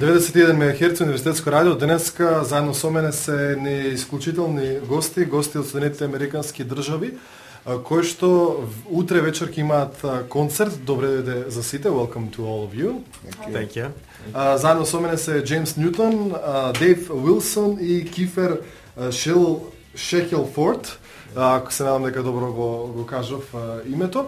91 МГц универзитетско радио. Денеска заедно со мене се исклучителни гости од Соединетите американски држави, кои што утре вечер ќе имаат концерт. Добре дојде за сите. Welcome to all of you. Thank you. Заедно со мене се Джеймс Ньютон, Дейв Уилсон и Кифер Шехелфорд. Ако се надам дека добро го кажав името.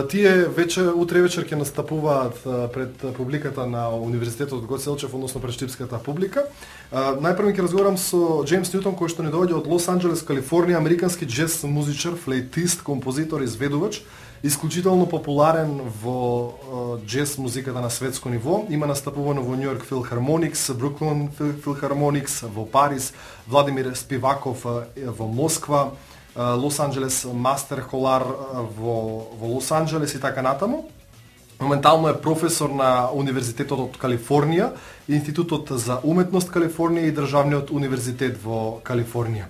Тие утре вечер ќе настапуваат пред публиката на Универзитетот Гоце Делчев, односно пред штипската публика. Најпрво ќе разговарам со Джеймс Ньютон, кој што ни доаѓа од Лос Анџелес, Калифорнија, американски џез музичар, флейтист, композитор, изведувач, исклучително популарен во џез музиката на светско ниво. Има настапувано во Нью Йорк Филхармоникс, Бруклин Филхармоникс, во Париз, Владимир Спиваков во Москва, Лос Анџелес Мастер Холар во Лос Анџелес и така натаму. Моментално е професор на Универзитетот од Калифорнија, Институтот за уметност Калифорнија и Државниот универзитет во Калифорнија.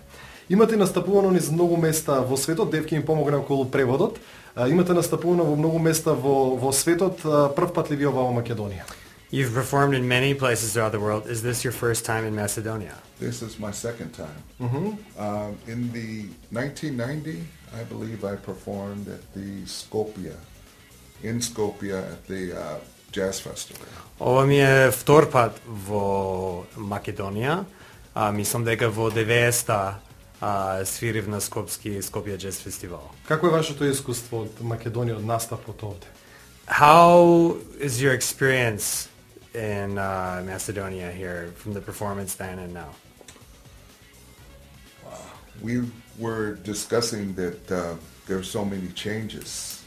Имате настапувано низ многу места во светот, Дев ќе им помогне околу преводот. Имате настапувано во многу места во светот, прв пат ли ви ова во Македонија? You've performed in many places throughout the world. Is this your first time in Macedonia? This is my second time. In the 1990, I believe I performed at the in Skopje at the Jazz Festival. Ова ми е втор пат во Македонија. Мислам дека во 90-та свирив на Скопје Jazz Festival. Како е вашето искуство од Македонија, од настапот овде? How is your experience in Macedonia here from the performance then and now? We were discussing that there are so many changes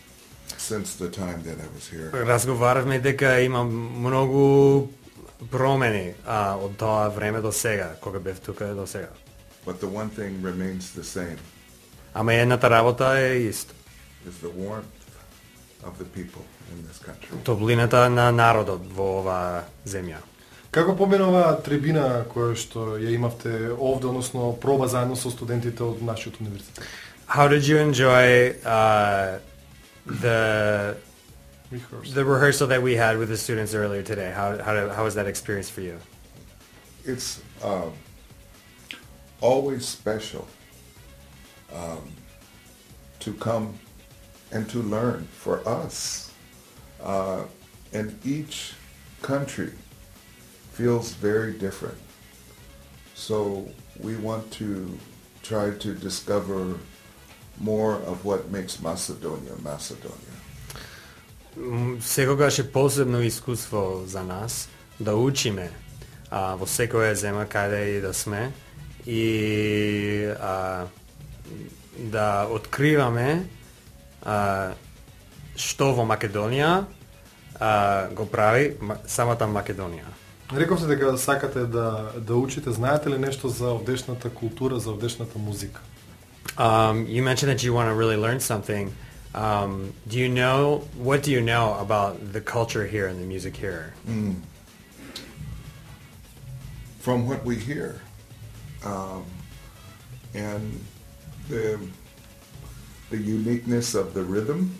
since the time that I was here. Разговаравме дека има многу промени од тоа време до сега, кога бев тука до сега. But the one thing remains the same. Ама едната работа е исто. Is the warmth of the people in this country. Топлината на народот во оваа земја. Како помина оваа трибина која што ја имавте овде, односно проба заедно со студентите од нашиот универзитет? How did you enjoy the rehearsal that we had with the students earlier today? How was that experience for you? It's always special to come and to learn for us. And each country feels very different. So we want to try to discover more of what makes Macedonia Macedonia. Секогаш е посебно искуство за нас да учиме во секоја земја каде и да сме и да откриваме што во Македонија го прави самата Македонија. Рековте дека сакате да учите, знаете ли нешто за овдешната култура, за овдешната музика? You mentioned that you want to really learn something. What do you know about the culture here and the music here? From what we hear, and the uniqueness of the rhythm.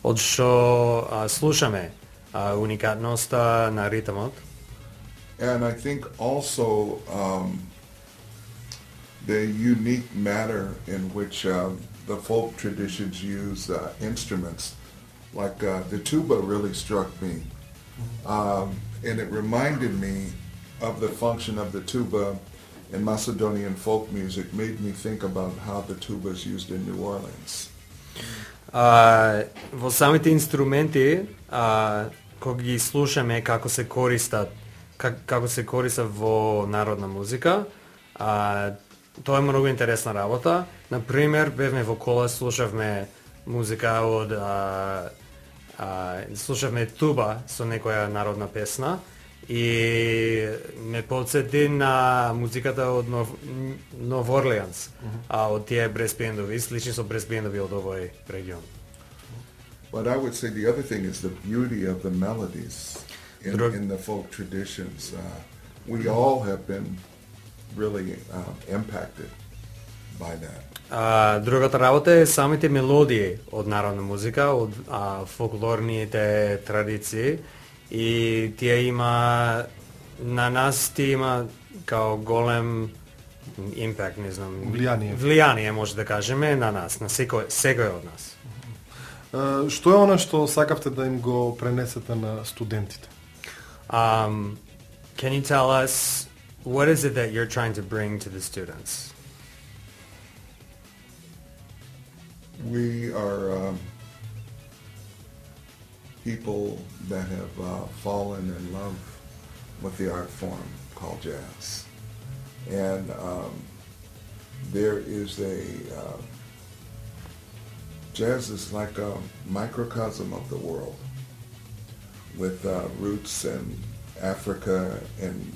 Од што слушаме, уникатноста на ритмот. And I think also the unique manner in which the folk traditions use instruments, like the tuba really struck me, and it reminded me of the function of the tuba in Macedonian folk music, made me think about how the tuba is used in New Orleans. Во самите инструменти, кога ги слушаме како се користат во народна музика, тоа е многу интересна работа. Например, бевме во кола, слушавме музика слушавме туба со некоја народна песна и ме подсети на музиката од Нов Орлеанс, од тие брес бендови, слични со брес бендови од овој регион. But I would say the other thing is the beauty of the melodies in the folk traditions. We all have been really impacted by that. Другата работа е самите мелодии од народна музика, од фолклорните традиции и тие има на нас ти има као голем импакт, не знам. Влијание може да кажеме на нас, на секој од нас. Што е она што сакавте да им го пренесете на студентите? Can you tell us what is it that you're trying to bring to the students? We are people that have fallen in love with the art form called jazz. And there is jazz is like a microcosm of the world with roots in Africa and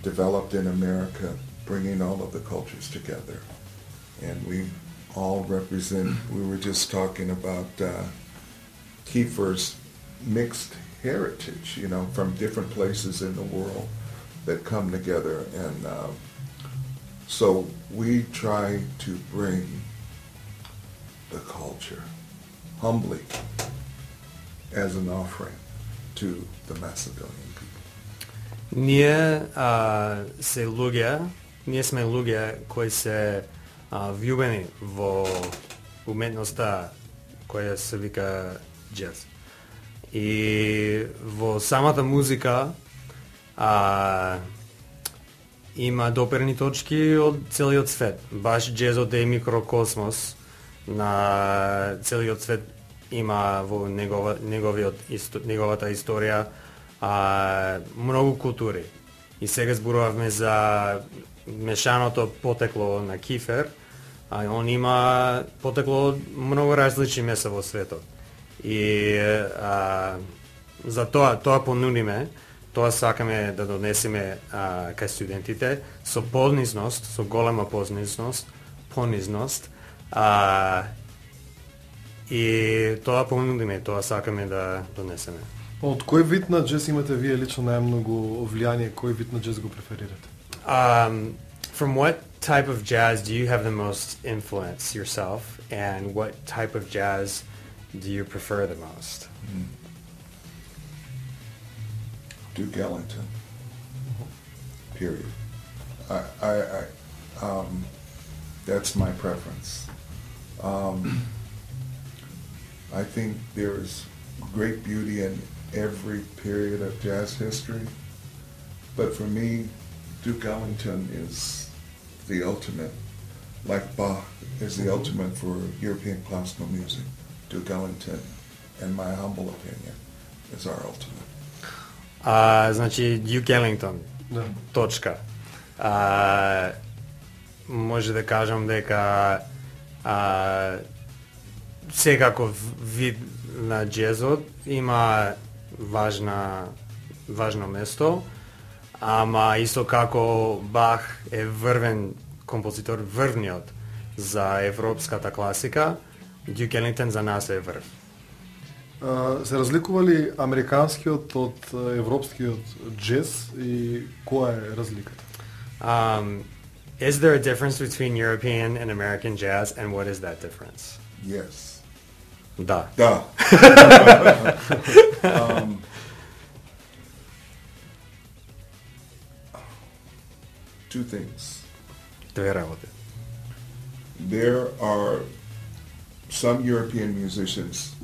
developed in America, bringing all of the cultures together. And we all represent, we were just talking about Kiefer's mixed heritage, you know, from different places in the world that come together. And so we try to bring the culture humbly as an offering to the Macedonian people. Ние сме луѓе кои се влюбени во уметноста која се вика джаз. И во самата музика има доперни точки од целиот свет. Баш джезот е микрокосмос на целиот свет, има во неговата историја многу култури. И сега зборувавме за мешаното потекло на Кифер, а он има потекло од многу различни места во светот. И за тоа понудиме, тоа сакаме да донесеме кај студентите со понизност, со голема понизност, и тоа понудиме, тоа сакаме да донесеме. Од кој вид на джез имате вие лично најмногу влијание, кој вид на джез го преферирате? From what type of jazz do you have the most influence yourself, and what type of jazz do you prefer the most? Duke Ellington. Period. That's my preference. I think there's great beauty in every period of jazz history, but for me, Duke Ellington is the ultimate, like Bach is the ultimate for European classical music. Duke Ellington, in my humble opinion, is our ultimate. Значи, Duke Ellington, точка. Може да кажам дека секаков вид на джезот има важно место, ама исто како Бах е врвен композитор, врвниот за европската класика, Duke Ellington за нас е врв. Се разликува ли американскиот од европскиот джез и која е разликата? Is there a difference between European and American jazz, and what is that difference? Yes. Да. Two things. Две работи. There are some European musicians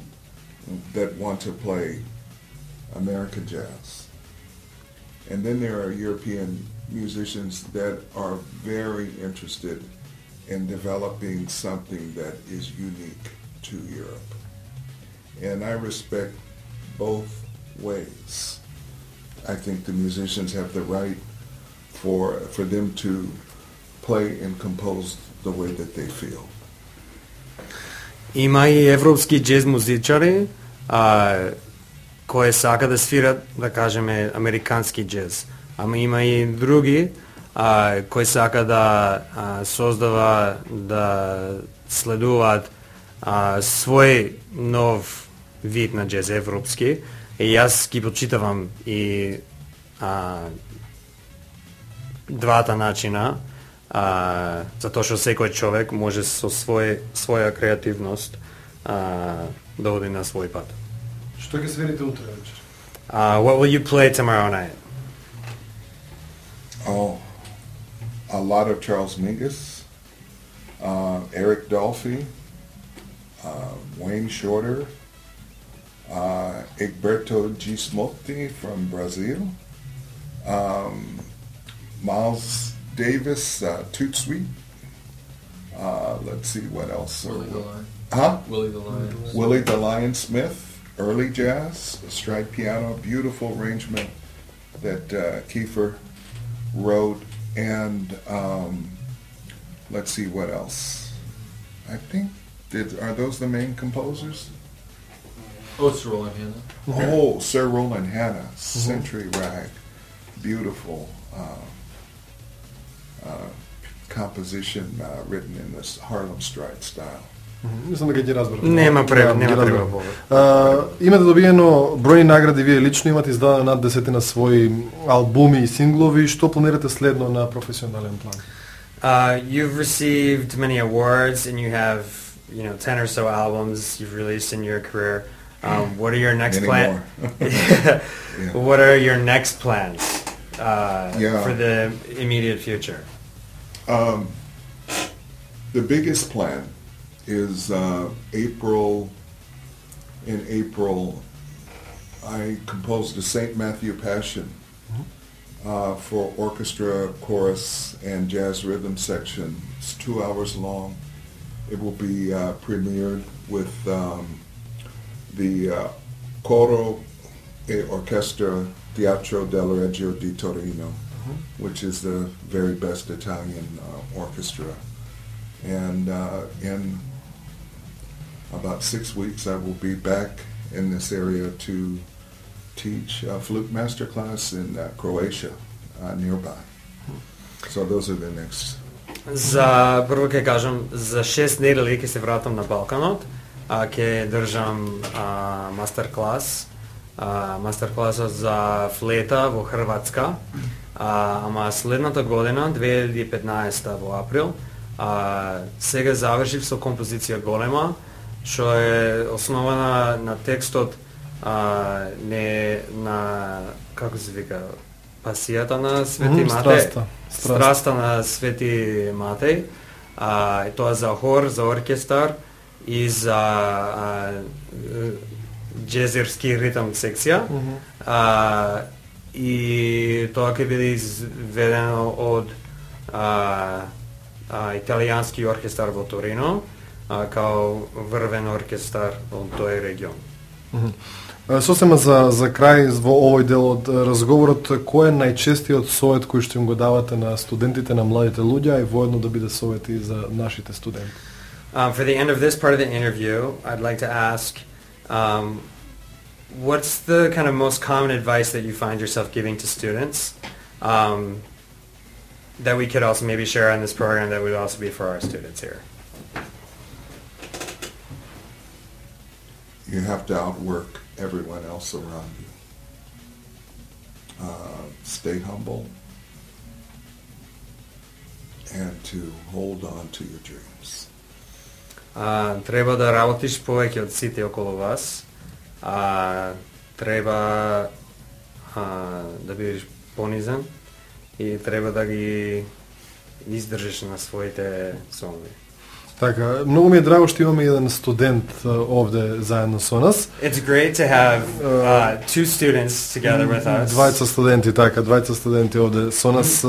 that want to play American jazz. And then there are European musicians that are very interested in developing something that is unique to Europe. And I respect both ways. I think the musicians have the right for them to play and compose the way that they feel. Има и европски джез музичари кои сака да свират, да кажеме, американски джез. Ама има и други кои сака да создава, да следуваат свој нов вид на джез европски. И јас ги почитавам и двата начина, затоа што секој човек може со своја креативност да оди на свој пат. Што ќе свирите утре вечер? What will you play tomorrow night? Oh, a lot of Charles Mingus, Eric Dolphy, Wayne Shorter, Egberto Gismonti from Brazil, Miles Davis, Toot Sweet. Let's see what else. Willie the Lion. Huh? Willie the Lion. Willie the Lion Smith, early jazz, stride piano, beautiful arrangement that Kiefer wrote, and let's see what else. I think are those the main composers? Oh, it's Roland Hanna. Oh, Sir Roland Hanna, Century Rag, beautiful composition written in this Harlem Stride style. Мислам дека ги разбрав. Нема ги треба разбрав. повод. Имате добиено бројни награди, вие лично имате издадено над 10 на своји албуми и синглови. Што планирате следно на професионален план? You've received many awards and you have, 10 or so albums you've released in your career. What are your next plans? Yeah. What are your next plans Yeah. for the immediate future? The biggest plan is in April, I composed a St. Matthew Passion for orchestra, chorus, and jazz rhythm section. It's 2 hours long. It will be premiered with the Coro e Orchestra Teatro del Regio di Torino, which is the very best Italian orchestra. And in about 6 weeks, I will be back in this area to teach a flute master class in Croatia, nearby. So those are the next. За прво ќе кажам, за 6 недели ќе се вратам на Балканот, ќе држам мастер-класот за флета во Хрватска, ама следната година, 2015 во април, сега завршив со композиција Голема, што е основана на текстот не на, како се вика, пасијата на Свети Матеј, страста на Свети Матеј, тоа за хор, за оркестар и за джезерски ритм секција. И тоа ќе биде изведено од италијански оркестар во Торино, као врвен оркестар од тој регион. Сосема за крај во овој дел од разговорот, кој е најчестиот совет кој што им го давате на студентите, на младите луѓе, и воедно да биде совет и за нашите студенти? For the end of this part of the interview, I'd like to ask, what's the kind of most common advice that you find yourself giving to students that we could also maybe share on this program that would also be for our students here? You have to outwork everyone else around you. Stay humble and to hold on to your dreams. Треба да работиш повеќе од сите околу вас. Треба да бидеш понизен и треба да ги издржиш на своите снови. Така, многу ми е драго што имаме еден студент овде заедно со нас. It's great to have two students together with us. Двајца студенти, така, двајца студенти овде со нас,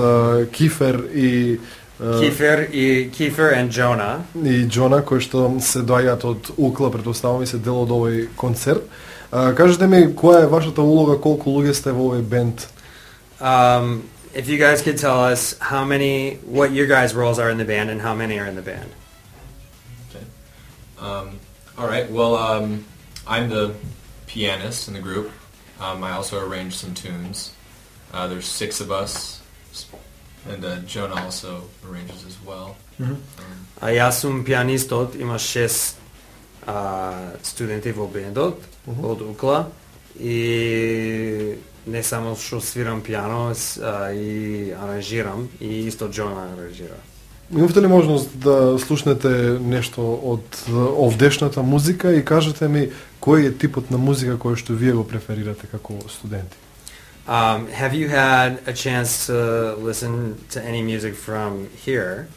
Кифер и Kiefer and Jonah. И Джона, кои што се доаѓаат од УКЛА, претпоставувам и се дел од овој концерт. Кажете ми, која е вашата улога, колку луѓе сте во овој бенд? If you guys could tell us what your guys' roles are in the band and how many are in the band. Okay. All right. Well, I'm the pianist in the group. I also arrange some tunes. There's 6 of us, and Jonah also arranges as well. А јас сум пианистот, има 6 студенти во бендот од УКЛА и не само што свирам пиано и аранжирам, и исто Джона аранжира. Имате ли можност да слушнете нешто од овдешната музика и кажете ми кој е типот на музика кој што вие го преферирате како студенти? Have you had a chance to listen to any music from here?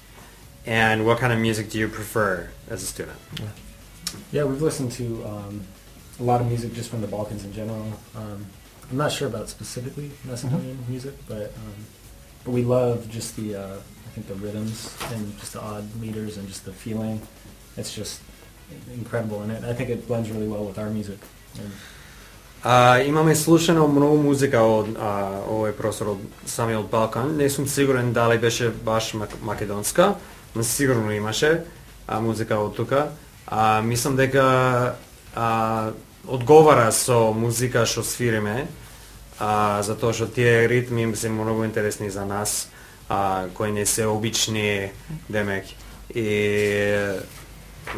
And what kind of music do you prefer as a student? Yeah, we've listened to a lot of music just from the Balkans in general. I'm not sure about specifically Macedonian music, but we love just the I think the rhythms and just the odd meters and just the feeling. It's just incredible, and I think it blends really well with our music. Имаме слушано многу музика од овој простор од самиот Балкан. Не сум сигурен дали беше баш македонска, но сигурно имаше музика од тука. Мислам дека одговара со музика што свириме, затоа што тие ритми се многу интересни за нас, кои не се обични, демек. И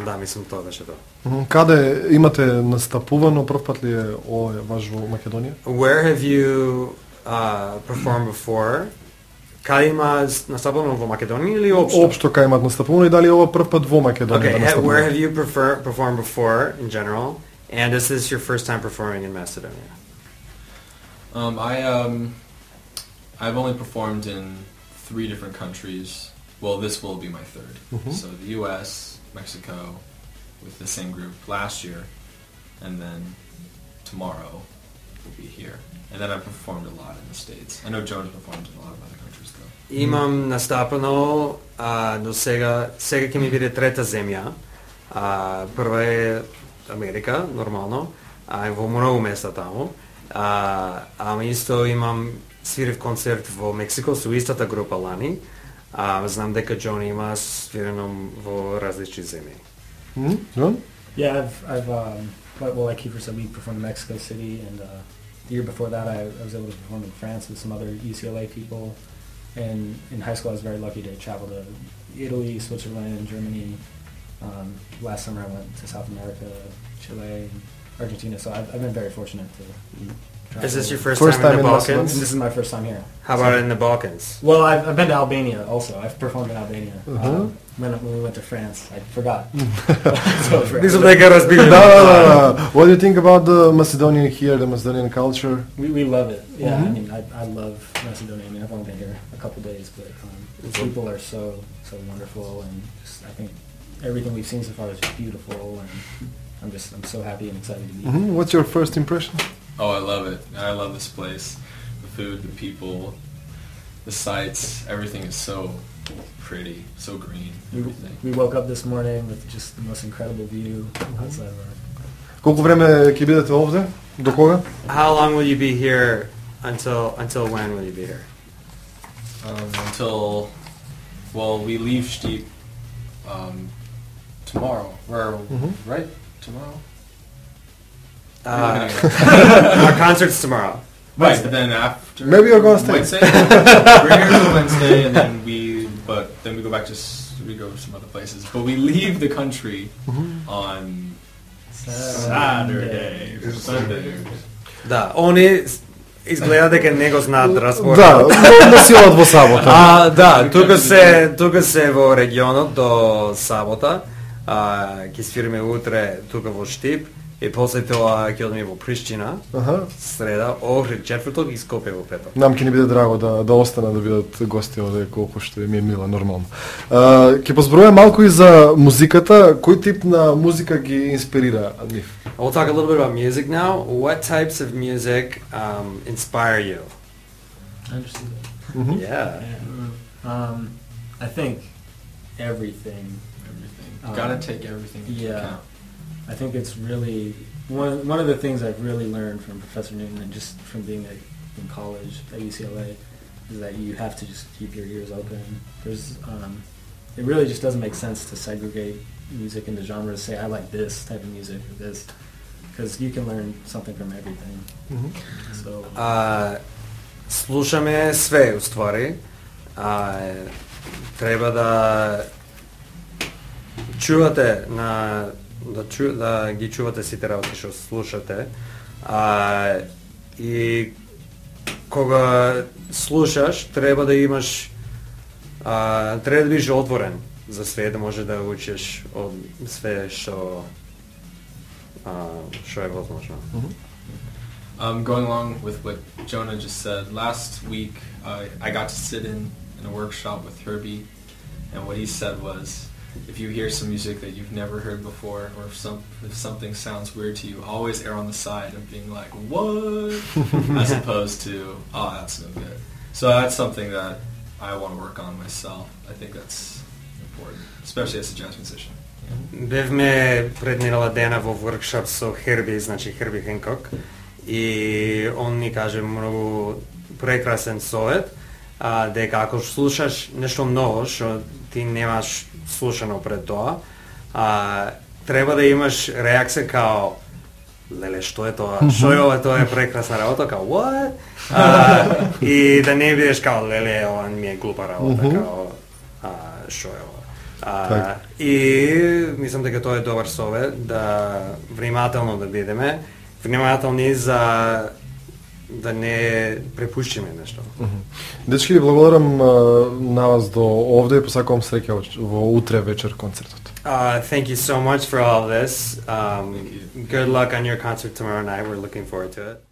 да, мислам тоа беше тоа. Каде имате настапувано, прв пат ли е овој ваш во Македонија? Where have you performed before? Каде има настапувано во Македонија или општо? Општо каде имат настапувано и дали ова прв пат во Македонија Okay, да настапувате? where have you performed before in general? And is this your first time performing in Macedonia? I've only performed in 3 different countries. Well, this will be my 3rd. So the U.S., Mexico, with the same group last year, and then tomorrow will be here. And then I've performed a lot in the States. I know Jones performed in a lot of other countries though. Имам настапано до сега ќе ми биде трета земја. Прва е Америка, нормално, во многу места таму. Ама исто имам свирив концерт во Мексико со истата група лани. Знам дека Джон има свирено во различни земји. John? Yeah, I've well, like Kiefer said, we performed in Mexico City, and the year before that, I was able to perform in France with some other UCLA people. And in high school, I was very lucky to travel to Italy, Switzerland, Germany. Last summer, I went to South America, Chile, and Argentina. So I've been very fortunate to travel. Is this your first First time in time the in Balkans? And this is my first time here. How about in the Balkans? Well, I've been to Albania also. I've performed in Albania. When we went to France, I forgot. So Мислам дека разбирам. Да. What do you think about the Macedonian here, the Macedonian culture? We love it. Yeah, I mean, I love Macedonia. I mean, I've only been here a couple days, but the people are so wonderful, and just, I think everything we've seen so far is just beautiful, and I'm so happy and excited to be here. What's your first impression? Oh, I love it. I love this place. The food, the people, the sights, everything is so pretty, so green, everything. We woke up this morning with just the most incredible view outside of our... Колку време ќе бидете овде? До кога? How long will you be here until when will you be here? Until, well, we leave Stip tomorrow. Right? Tomorrow? Our concert's tomorrow. Right, but then after... Maybe you're gonna stay. Wednesday? We're here till Wednesday, and then we go back to, we go to some other places. But we leave the country on Saturday. Sunday. Да, они изгледа дека не го знаат разбор. Да, да си од во сабота. Да, тука се во регионот до сабота. Ќе свириме утре тука во Штип. И после тоа ќе одиме во Приштина, среда, Охрид четврток и Скопје во петок. Нам ќе ни биде драго да остана да бидат гости овде, колку што ми е мило, нормално. Ќе позбројам малку и за музиката. Кој тип на музика ги инспирира нив? We'll talk a little bit about music now. What types of music inspire you? I understood that. Yeah. I think everything. You gotta take everything into account. I think it's really one of the things I've really learned from Professor Newton and just from being in college at UCLA is that you have to just keep your ears open. There's it really just doesn't make sense to segregate music into genres. Say I like this type of music or this, because you can learn something from everything. So слушаме све уствари. Треба да чувате да ги чувате сите работи што слушате. И кога слушаш, треба да имаш треба да бидеш отворен за све, да може да учиш од све што е возможно. Going along with what Jonah just said, last week I got to sit in a workshop with Herbie, and what he said was, if you hear some music that you've never heard before, or if something sounds weird to you, always err on the side of being like, what? As opposed to, oh, that's no good. So that's something that I want to work on myself. I think that's important, especially as a jazz musician. Бевме пред недела дена во воркшоп со Херби, значи Херби Хенкок, и он ни каже многу прекрасен совет, дека ако слушаш нешто ново што ти немаш слушано пред тоа, треба да имаш реакција као леле, што е тоа? Што е ова? Тоа е прекрасна работа, као what? И да не бидеш као леле, ова ми е глупа работа, као што е ова? И мислам дека тоа е добар совет, да внимателно да бидеме, внимателни за да не препуштиме нешто. Дечки, ви благодарам на вас до овде и посакувам среќа во утре вечер концертот. Thank you so much for all of this. Good luck on your concert tomorrow night. We're looking forward to it.